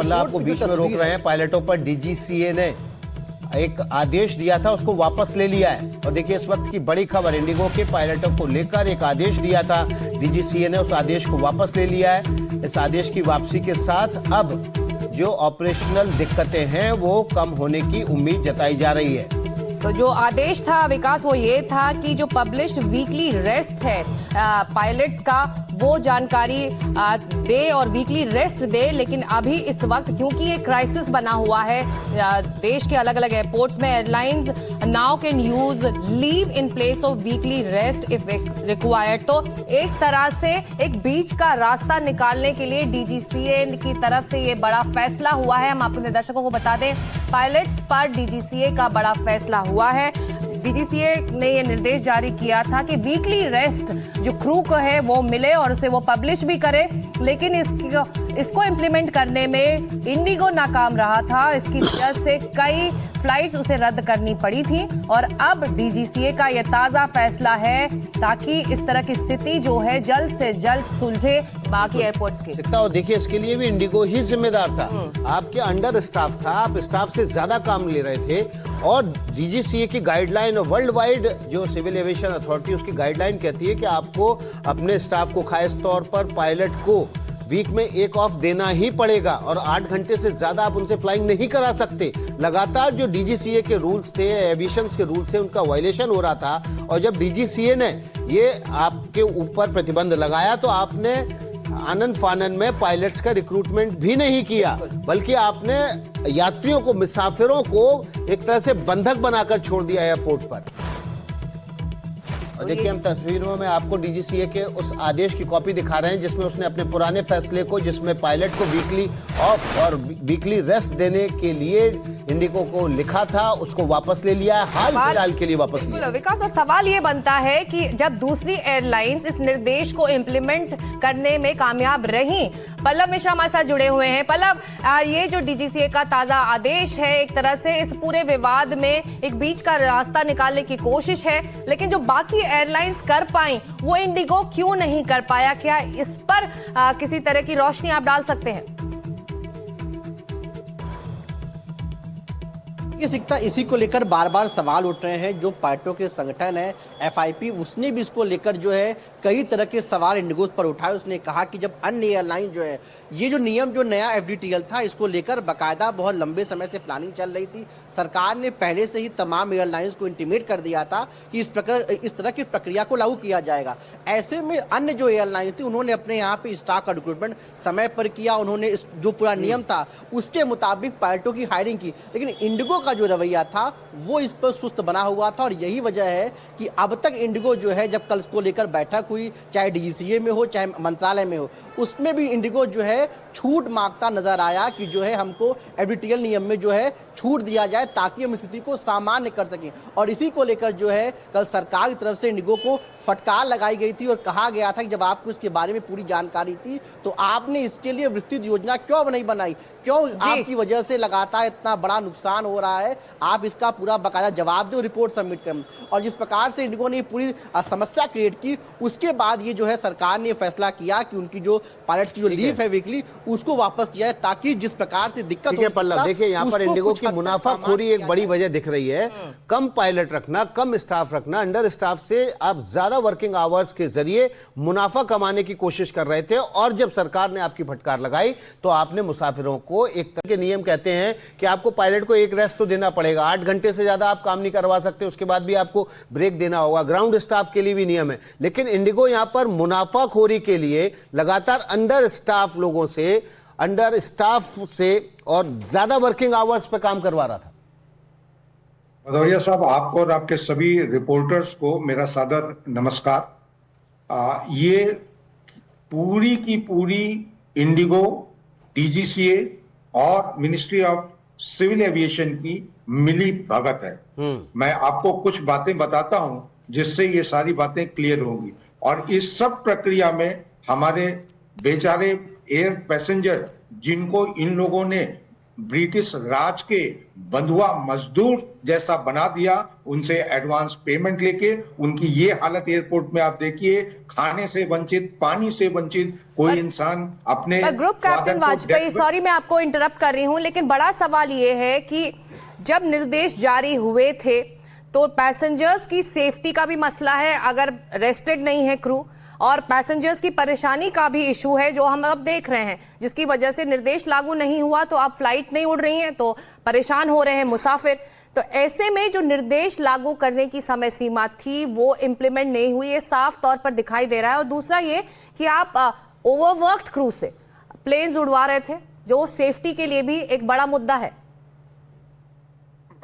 मतलब आपको बीच में रोक रहे हैं। पायलटों पर डीजीसीए ने एक आदेश दिया था, उसको वापस ले लिया है। और देखिए इस वक्त की बड़ी खबर, इंडिगो के पायलटों को लेकर एक आदेश दिया था डीजीसीए ने, उस आदेश को वापस ले लिया है। इस आदेश की वापसी के साथ अब जो ऑपरेशनल दिक्कतें हैं वो कम होने की उम्मीद जताई जा रही है। तो जो आदेश था विकास वो ये था कि जो पब्लिश्ड वीकली रेस्ट है पायलट्स का, वो जानकारी दे और वीकली रेस्ट दे। लेकिन अभी इस वक्त क्योंकि ये क्राइसिस बना हुआ है देश के अलग अलग एयरपोर्ट्स में, airlines now can use leave in place of weekly rest if required. तो एक तरह से एक बीच का रास्ता निकालने के लिए डीजीसीए की तरफ से ये बड़ा फैसला हुआ है। हम अपने दर्शकों को बता दें, पायलट्स पर डीजीसीए का बड़ा फैसला हुआ है। डीजीसीए ने ये निर्देश जारी किया था कि वीकली रेस्ट जो क्रू को है वो मिले और उसे वो पब्लिश भी करे, लेकिन इसको इम्प्लीमेंट करने में इंडिगो नाकाम रहा था। इसकी वजह से कई फ्लाइट्स उसे रद्द करनी पड़ी थी और अब डीजीसीए का यह ताजा फैसला है ताकि इस तरह की स्थिति जो है जल्द से जल्द सुलझे बाकी एयरपोर्ट्स की। और देखिए इसके लिए भी इंडिगो ही जिम्मेदार था। आपके अंडर स्टाफ था, आप स्टाफ से ज्यादा काम ले रहे थे और डीजीसीए की गाइडलाइन और वर्ल्ड वाइड जो सिविल एविएशन अथॉरिटी उसकी गाइडलाइन कहती है कि आपको अपने स्टाफ को, खास तौर पर पायलट को, वीक में एक ऑफ देना ही पड़ेगा और 8 घंटे से ज्यादा आप उनसे फ्लाइंग नहीं करा सकते। लगातार जो डीजीसीए के रूल्स थे, एविएशन के रूल्स थे, उनका वायलेशन हो रहा था। और जब डीजीसीए ने ये आपके ऊपर प्रतिबंध लगाया तो आपने आनन फानन में पायलट्स का रिक्रूटमेंट भी नहीं किया, बल्कि आपने यात्रियों को, मुसाफिरों को एक तरह से बंधक बनाकर छोड़ दिया एयरपोर्ट पर। और देखिए हम तस्वीरों में आपको डीजीसीए के उस आदेश की कॉपी दिखा रहे हैं जिसमें उसने अपने पुराने फैसले को, जिसमें पायलट को वीकली ऑफ और वीकली रेस्ट देने के लिए इंडिगो को लिखा था, उसको वापस ले लिया है, हाल फिलहाल के लिए वापस लिया। विकास, और सवाल ये बनता है कि जब दूसरी एयरलाइंस इस निर्देश को इम्प्लीमेंट करने में कामयाब रही, पल्लव मिश्रा हमारे साथ जुड़े हुए हैं। पल्लव, ये जो डीजीसीए का ताजा आदेश है एक तरह से इस पूरे विवाद में एक बीच का रास्ता निकालने की कोशिश है, लेकिन जो बाकी एयरलाइंस कर पाई वो इंडिगो क्यों नहीं कर पाया? क्या इस पर किसी तरह की रोशनी आप डाल सकते हैं? ये सिक्का इसी को लेकर बार बार सवाल उठ रहे हैं। जो पायलटों के संगठन है एफआईपी, उसने भी इसको लेकर जो है कई तरह के सवाल इंडिगो पर उठाए। उसने कहा कि जब अन्य एयरलाइन जो है, ये जो नियम जो नया एफडीटीएल था, इसको लेकर बाकायदा बहुत लंबे समय से प्लानिंग चल रही थी। सरकार ने पहले से ही तमाम एयरलाइंस को इंटीमेट कर दिया था कि इस तरह की प्रक्रिया को लागू किया जाएगा। ऐसे में अन्य जो एयरलाइंस थी उन्होंने अपने यहाँ पे स्टाफ का रिक्रूटमेंट समय पर किया, उन्होंने जो पूरा नियम था उसके मुताबिक पायलटों की हायरिंग की। लेकिन इंडिगो का जो रवैया था वो इस पर सुस्त बना हुआ था और यही वजह है कि अब तक इंडिगो जो है, जब कल इसको लेकर बैठक हुई, चाहे डीजीसीए में हो चाहे मंत्रालय में हो, उसमें भी इंडिगो जो है छूट मांगता नजर आया कि जो है हमको एफडीटीएल नियम में जो है छूट दिया जाए ताकि हम स्थिति को सामान्य कर सकें। और इसी को लेकर जो है कल सरकार की तरफ से इंडिगो को फटकार लगाई गई थी और कहा गया था कि जब आपको इसके बारे में पूरी जानकारी थी तो आपने इसके लिए विस्तृत योजना क्यों नहीं बनाई, क्यों आपकी वजह से लगातार इतना बड़ा नुकसान हो रहा है, आप इसका पूरा बकायदा जवाब दो, रिपोर्ट सबमिट करें। और जिस प्रकार से इंडिगो ने पूरी समस्या क्रिएट की, उसके बाद ये जो है सरकार ने फैसला किया कि उनकी जो पायलट्स की जो लीव है वीकली, उसको वापस किया है ताकि जिस प्रकार से दिक्कत हो। पल्लव, देखिए यहाँ पर इंडिगो की मुनाफाखोरी एक बड़ी वजह दिख रही है। कम पायलट रखना, कम स्टाफ रखना, अंडर स्टाफ से आप ज्यादा वर्किंग आवर्स के जरिए मुनाफा कमाने की कोशिश कर रहे थे। और जब सरकार ने आपकी फटकार लगाई तो आपने मुसाफिरों को, एक तरह के नियम कहते हैं कि आपको पायलट को एक रेस्ट तो देना पड़ेगा, 8 घंटे से ज्यादा आप काम नहीं करवा सकते, उसके बाद भी आपको ब्रेक देना होगा। ग्राउंड स्टाफ के लिए भी नियम है। लेकिन इंडिगो यहां पर मुनाफाखोरी के लिए लगातार अंडर स्टाफ लोगों से, अंडर स्टाफ से और ज्यादा वर्किंग आवर्स पे काम करवा रहा था। भदौरिया साहब, आपको और आपके सभी रिपोर्टर्स को मेरा सादर नमस्कार। ये पूरी की पूरी इंडिगो, डीजीसीए और मिनिस्ट्री ऑफ सिविल एविएशन की मिली भगत है। मैं आपको कुछ बातें बताता हूं जिससे ये सारी बातें क्लियर होंगी। और इस सब प्रक्रिया में हमारे बेचारे एयर पैसेंजर, जिनको इन लोगों ने ब्रिटिश राज के बंधुआ मजदूर जैसा बना दिया, उनसे एडवांस पेमेंट लेके उनकी ये हालत एयरपोर्ट में आप देखिए, खाने से वंचित, पानी से वंचित, कोई इंसान अपने ग्रुप कैप्टन वाजपेयी, सॉरी मैं आपको इंटरप्ट कर रही हूं, लेकिन बड़ा सवाल ये है कि जब निर्देश जारी हुए थे तो पैसेंजर्स की सेफ्टी का भी मसला है, अगर रेस्टेड नहीं है क्रू, और पैसेंजर्स की परेशानी का भी इशू है जो हम अब देख रहे हैं, जिसकी वजह से निर्देश लागू नहीं हुआ तो अब फ्लाइट नहीं उड़ रही है तो परेशान हो रहे हैं मुसाफिर। तो ऐसे में जो निर्देश लागू करने की समय सीमा थी वो इम्प्लीमेंट नहीं हुई, ये साफ तौर पर दिखाई दे रहा है। और दूसरा ये कि आप ओवरवर्क्ड क्रू से प्लेन्स उड़वा रहे थे, जो सेफ्टी के लिए भी एक बड़ा मुद्दा है।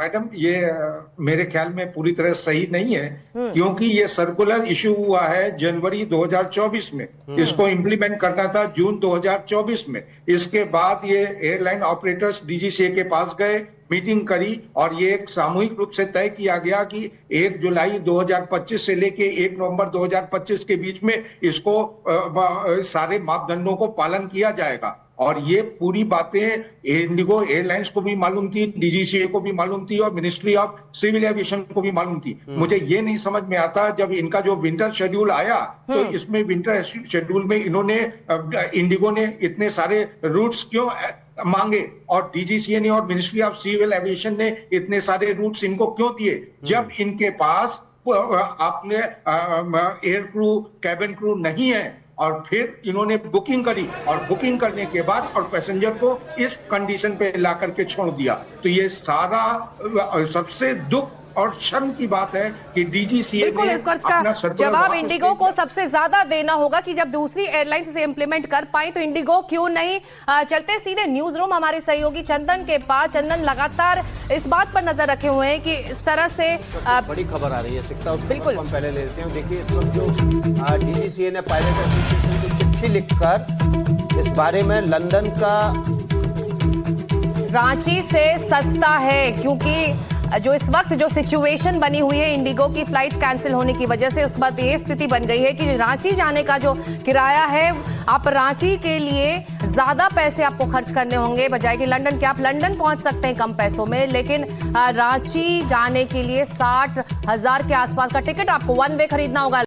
मैडम, ये मेरे ख्याल में पूरी तरह सही नहीं है, क्योंकि ये सर्कुलर इशू हुआ है जनवरी 2024 में, इसको इंप्लीमेंट करना था जून 2024 में। इसके बाद ये एयरलाइन ऑपरेटर्स डीजीसीए के पास गए, मीटिंग करी और ये एक सामूहिक रूप से तय किया गया कि 1 जुलाई 2025 से लेके 1 नवंबर 2025 के बीच में इसको सारे मापदंडों को पालन किया जाएगा। और ये पूरी बातें इंडिगो एयरलाइंस को भी मालूम थी, डीजीसीए को भी मालूम थी और मिनिस्ट्री ऑफ सिविल एविएशन को भी मालूम थी। मुझे ये नहीं समझ में आता, जब इनका जो विंटर शेड्यूल आया तो इसमें विंटर शेड्यूल में इन्होंने इंडिगो ने इतने सारे रूट्स क्यों मांगे और डीजीसीए ने और मिनिस्ट्री ऑफ सिविल एविएशन ने इतने सारे रूट्स इनको क्यों दिए, जब इनके पास आपने एयर क्रू, कैबिन क्रू नहीं है। और फिर इन्होंने बुकिंग करी और बुकिंग करने के बाद और पैसेंजर को इस कंडीशन पे ला करके छोड़ दिया। तो ये सारा सबसे दुख और शर्म की बात है कि डीजीसीए बिल्कुल इसका जवाब इंडिगो को सबसे ज्यादा देना होगा कि जब दूसरी एयरलाइंस इसे इंप्लीमेंट कर पाई तो इंडिगो क्यों नहीं। चलते सीधे न्यूज रूम हमारे सहयोगी चंदन के पास। चंदन, लगातार इस बात पर नजर रखे हुए हैं कि इस तरह से बड़ी खबर आ रही है, बिल्कुल हम पहले लेते हैं। देखिए इस वक्त जो डीजीसीए ने पायलट एसोसिएशन को चिट्ठी लिखकर इस बारे में लंदन का रांची से सस्ता है, क्योंकि जो इस वक्त जो सिचुएशन बनी हुई है इंडिगो की फ्लाइट्स कैंसिल होने की वजह से, उस वक्त ये स्थिति बन गई है कि रांची जाने का जो किराया है, आप रांची के लिए ज्यादा पैसे आपको खर्च करने होंगे बजाय कि लंदन के। आप लंदन पहुंच सकते हैं कम पैसों में, लेकिन रांची जाने के लिए 60,000 के आसपास का टिकट आपको वन वे खरीदना होगा।